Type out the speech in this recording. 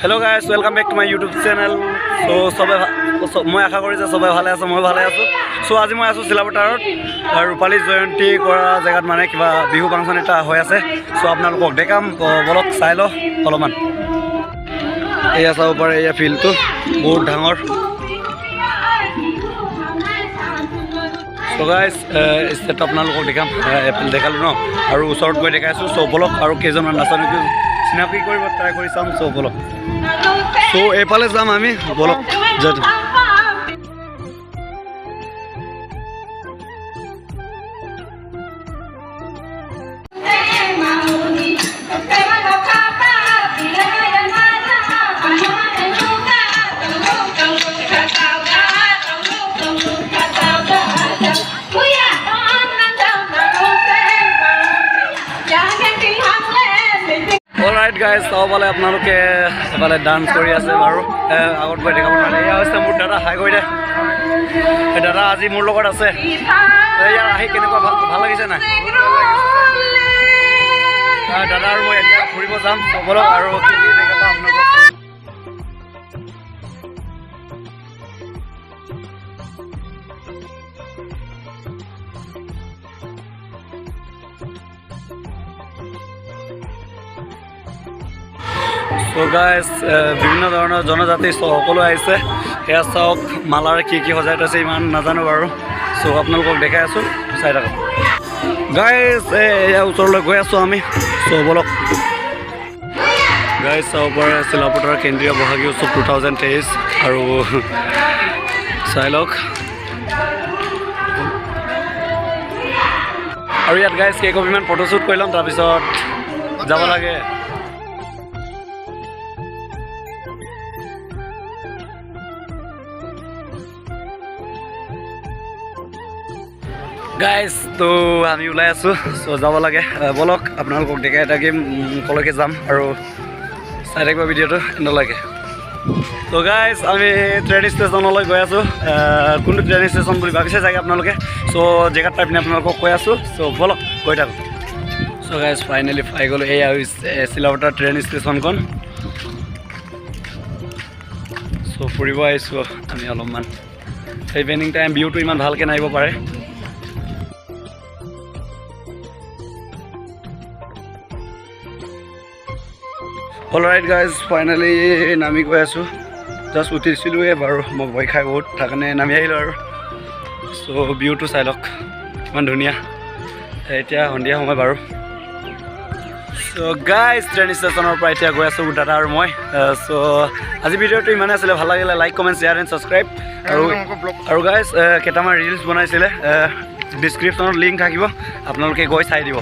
Hello guys, welcome back to my YouTube channel. So মই আশা কৰি যে সবাই ভালে আছে, মই ভালে আছো। সো আজি মই আছো Silaphoter ৰূপালী জয়ন্তী কৰা জায়গাত মানে কিবা বিহু ফাংচন এটা হৈ আছে। সো আপোনালোকক দেখাম, বলক চাই ল অলপমান। এয়া চাব পাৰে, এয়া ফিল্ডটো বহুত ডাঙৰ। So guys, ষ্টেট আপোনালোকক দেখাম, এপ্ৰিল দেখালো ন, আৰু ওচৰত গৈ দেখাইছো। সো বলক আৰু কেইজনমান নাচনীক চিনাকি কৰিব ট্ৰাই কৰি চাম। সো বলক, সো এইফালে যাম আমি, বলক যাম। Alright guys, চাব পালে আপোনালোকে এফালে ডান্স কৰি আছে বাৰু, আগত গৈ দেখাব নোৱাৰে। এয়া হৈছে মোৰ দাদা, হাই কৰি দে। এই দাদা আজি মোৰ লগত আছে। ইয়াৰ আহি কেনেকুৱা ভাল লাগিছে নাই দাদা? আৰু মই এতিয়া ফুৰিব যাম চবলক, আৰু কি কি দেখাবা আপোনালোকক। So guys, বিভিন্ন ধৰণৰ জনজাতি সকলো আহিছে। এয়া চাওক, মালাৰ কি কি সজাই থৈছে ইমান নাজানো বাৰু। চ' আপোনালোকক দেখাই আছোঁ, চাই থাকক গাইজ। এয়া ওচৰলৈ গৈ আছোঁ আমি। চ' বলক গাইজ, চাব পাৰে Silaphoter কেন্দ্ৰীয় বহাগী উৎসৱ 2023, আৰু চাই লওক। আৰু ইয়াত গাইজ কেইকপিমান ফটোশ্বুট কৰি ল'ম, তাৰপিছত যাব লাগে। গাইজ, তো আমি ওলাই আছোঁ। চ' যাব লাগে, বলক আপোনালোকক দেখাই থাকিম কলৈকে যাম, আৰু চাই থাকিব ভিডিঅ'টো নলাগে। ত' গাইজ, আমি ট্ৰেইন ষ্টেচনলৈ গৈ আছোঁ। কোনটো ট্ৰেইন ষ্টেচন বুলি ভাবিছে চাগে আপোনালোকে। চ' জেগাত পাই পিনে আপোনালোকক কৈ আছোঁ। চ' বলক গৈ থাকোঁ। চ' গাইজ, ফাইনেলি পাই গ'লোঁ। এয়া হৈছে Silaphoter ট্ৰেইন ষ্টেচনখন। চ' ফুৰিব আহিছোঁ আমি অলপমান। ইভিনিং টাইম ভিউটো ইমান ভালকৈ নাহিব পাৰে। অলৰাইট গাইজ, ফাইনেলি নামি গৈ আছোঁ। জাষ্ট উঠিছিলোঁৱে বাৰু, মই ভয় খাই বহুত, তাৰ কাৰণে নামি আহিলোঁ আৰু। চ' ভিউটো চাই লওক কিমান ধুনীয়া। এতিয়া সন্ধিয়া সময় বাৰু। চ' গাইজ, ট্ৰেইন ষ্টেচনৰ পৰা এতিয়া গৈ আছোঁ দাদা আৰু মই। চ' আজি ভিডিঅ'টো ইমানে আছিলে। ভাল লাগিলে like, comment, share and subscribe. আৰু গাইজ, কেইটামান ৰিলছ বনাইছিলে, ডিছক্ৰিপশ্যনত লিংক থাকিব, আপোনালোকে গৈ চাই দিব।